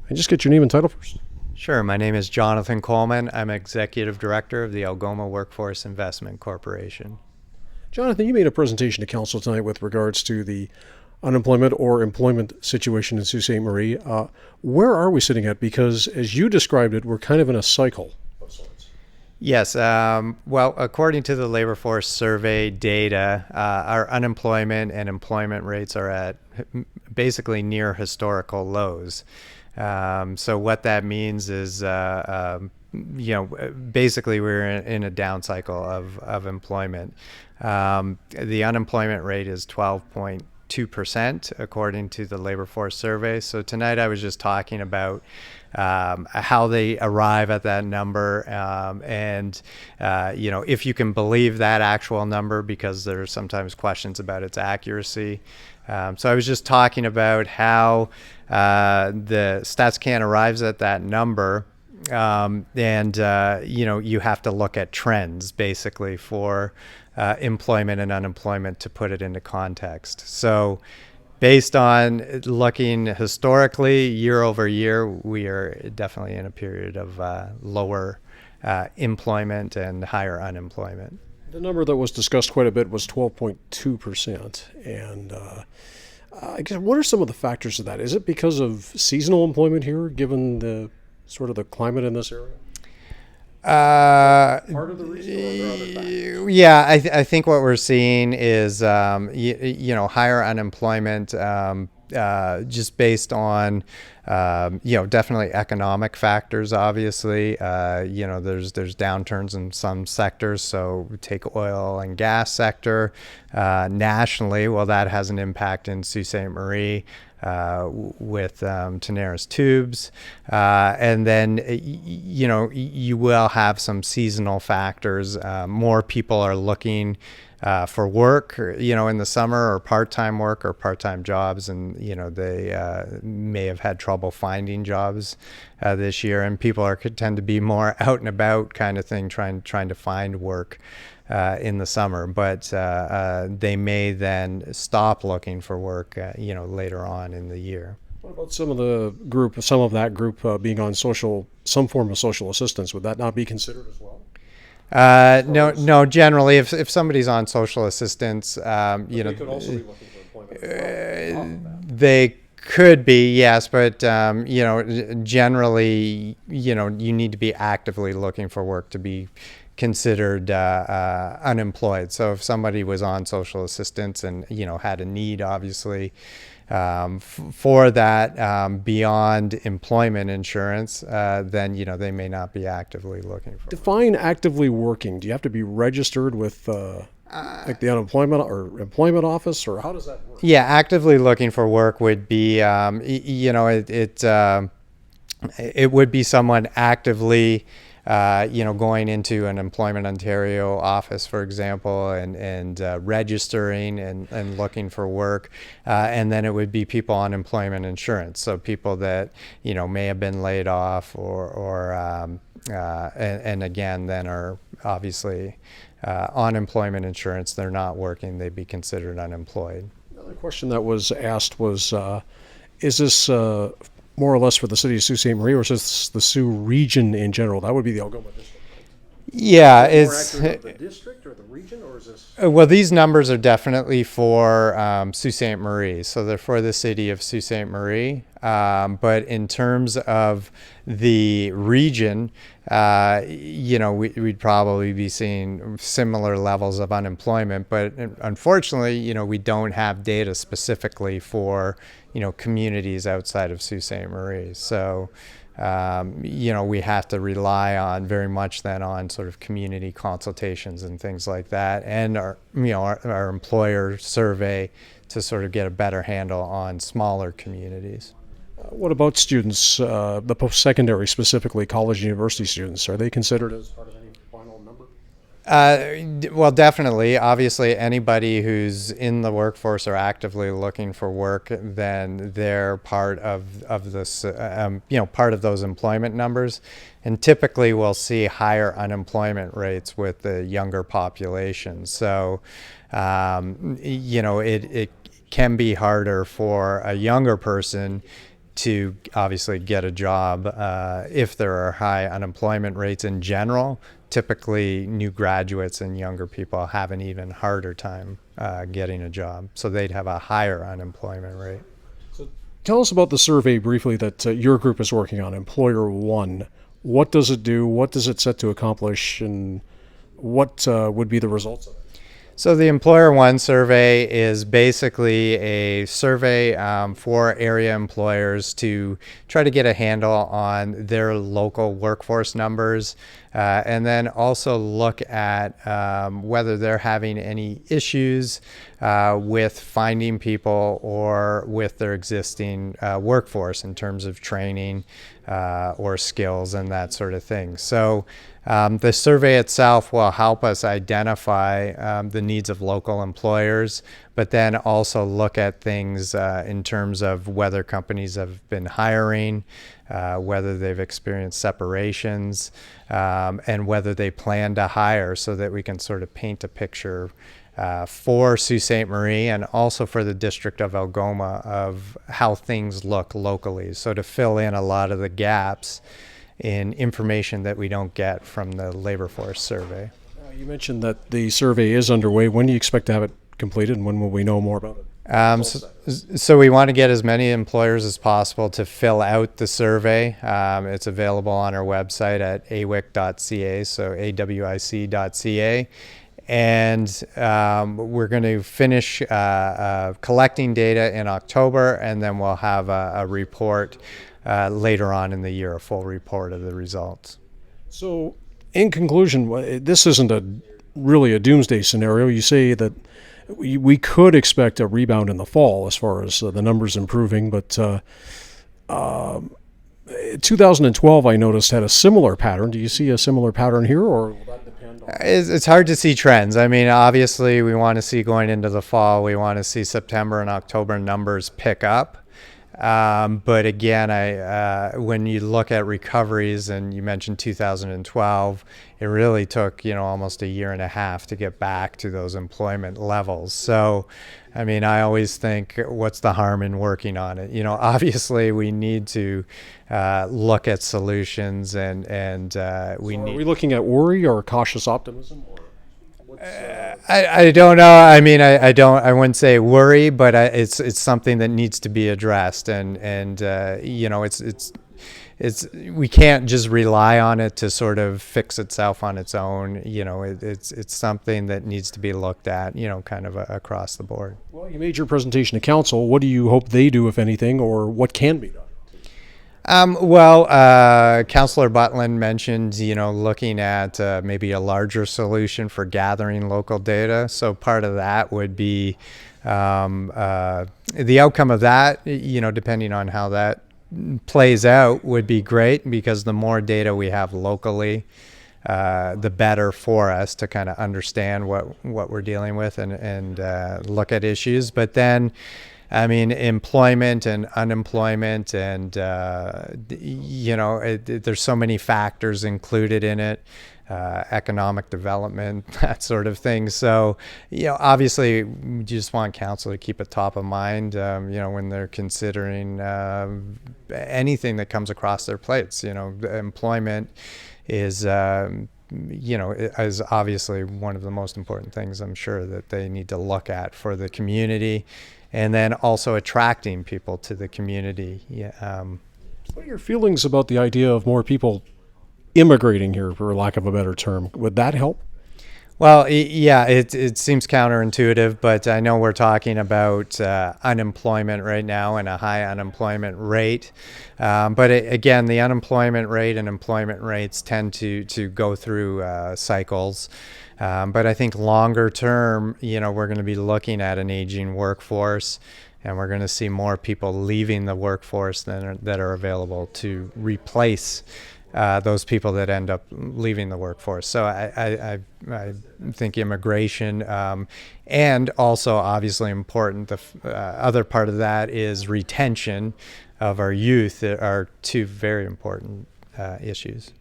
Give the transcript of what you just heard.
And just get your name and title first. Sure. My name is Johnathan Coulman. I'm Executive Director of the Algoma Workforce Investment Corporation. Johnathan, you made a presentation to council tonight with regards to the unemployment or employment situation in Sault Ste. Marie. Where are we sitting at? Because as you described it, we're kind of in a cycle of sorts. Yes. Well, according to the Labor Force Survey data, our unemployment and employment rates are at basically near historical lows. So what that means is, basically we're in a down cycle of employment. The unemployment rate is 12.2% according to the Labor Force Survey. So tonight I was just talking about how they arrive at that number, and if you can believe that actual number, because there's sometimes questions about its accuracy. So I was just talking about how the Stats Can arrives at that number, and you have to look at trends basically for employment and unemployment to put it into context. So based on looking historically, year over year, we are definitely in a period of lower employment and higher unemployment. The number that was discussed quite a bit was 12.2%. And I guess what are some of the factors of that? Is it because of seasonal employment here, given the sort of the climate in this area? Part of the reason, or are there other factors? Yeah, I think what we're seeing is higher unemployment, just based on definitely economic factors. Obviously, there's downturns in some sectors. So take oil and gas sector nationally. Well, that has an impact in Sault Ste. Marie. With Tenaris tubes, and then you will have some seasonal factors. More people are looking for work, in the summer, or part-time work or part-time jobs, and they may have had trouble finding jobs this year, and people tend to be more out and about kind of thing, trying to find work in the summer, but they may then stop looking for work, later on in the year. What about some of that group being on some form of social assistance? Would that not be considered as well? No. Generally, if somebody's on social assistance, They could also be looking for employment as well. they could be, yes, but generally, you need to be actively looking for work to be considered unemployed. So if somebody was on social assistance and had a need, obviously, for that beyond employment insurance, then they may not be actively looking for. Define actively working. Do you have to be registered with like the unemployment or employment office, or how does that work? Yeah, actively looking for work would be, it would be someone actively, going into an Employment Ontario office, for example, and registering and looking for work. And then it would be people on employment insurance. So people that, may have been laid off and again, then are obviously on employment insurance. They're not working. They'd be considered unemployed. Another question that was asked was, is this more or less for the city of Sault Ste. Marie, or is this the Sioux region in general? That would be the Algoma district. Yeah, Is it more accurate of the district or the region, or is this? Well, these numbers are definitely for Sault Ste. Marie, so they're for the city of Sault Ste. Marie. But in terms of the region, we'd probably be seeing similar levels of unemployment. But unfortunately, we don't have data specifically for communities outside of Sault Ste. Marie. So we have to rely on very much then on sort of community consultations and things like that, and our employer survey to sort of get a better handle on smaller communities. What about students, the post-secondary, specifically college and university students? Are they considered as part of any final number? Well, definitely. Obviously, anybody who's in the workforce or actively looking for work, then they're part of this, part of those employment numbers. And typically, we'll see higher unemployment rates with the younger population. So, it can be harder for a younger person to obviously get a job. If there are high unemployment rates in general, typically new graduates and younger people have an even harder time getting a job. So they'd have a higher unemployment rate. So tell us about the survey briefly that your group is working on, Employer One. What does it do? What does it set to accomplish? And what would be the results of it? So the Employer One survey is basically a survey for area employers to try to get a handle on their local workforce numbers, and then also look at whether they're having any issues with finding people or with their existing workforce in terms of training or skills and that sort of thing. So the survey itself will help us identify the needs of local employers, but then also look at things in terms of whether companies have been hiring, whether they've experienced separations, and whether they plan to hire, so that we can sort of paint a picture for Sault Ste. Marie and also for the District of Algoma of how things look locally. So to fill in a lot of the gaps in information that we don't get from the labor force survey. You mentioned that the survey is underway. When do you expect to have it completed, and when will we know more about it? So we want to get as many employers as possible to fill out the survey. It's available on our website at awic.ca, so awic.ca. And we're going to finish collecting data in October, and then we'll have a report later on in the year, a full report of the results. So, in conclusion, this isn't really a doomsday scenario. You say that we could expect a rebound in the fall as far as the numbers improving, but 2012, I noticed, had a similar pattern. Do you see a similar pattern here, or will that depend on? It's hard to see trends. I mean, obviously, we want to see going into the fall, we want to see September and October numbers pick up. But again, when you look at recoveries, and you mentioned 2012, it really took, almost a year and a half to get back to those employment levels. So, I mean, I always think, what's the harm in working on it? Obviously we need to look at solutions, and Are we looking at worry or cautious optimism? Or I don't know. I mean, I wouldn't say worry, but it's something that needs to be addressed, and it's we can't just rely on it to sort of fix itself on its own. It's something that needs to be looked at, kind of across the board. Well, you made your presentation to council. What do you hope they do, if anything, or what can be done? Councillor Butland mentioned, looking at maybe a larger solution for gathering local data. So part of that would be the outcome of that, depending on how that plays out, would be great, because the more data we have locally, the better for us to kind of understand what we're dealing with and look at issues. But then, I mean, employment and unemployment, and there's so many factors included in it, economic development, that sort of thing. So, obviously, we just want council to keep it top of mind, when they're considering anything that comes across their plates. Employment is is obviously one of the most important things, I'm sure, that they need to look at for the community. And then also attracting people to the community. What are your feelings about the idea of more people immigrating here, for lack of a better term? Would that help? Well, yeah, it seems counterintuitive, but I know we're talking about unemployment right now and a high unemployment rate. But again, the unemployment rate and employment rates tend to go through cycles. But I think longer term, we're going to be looking at an aging workforce, and we're going to see more people leaving the workforce that are available to replace those people that end up leaving the workforce. So I think immigration, and also obviously important, the other part of that is retention of our youth, are two very important issues.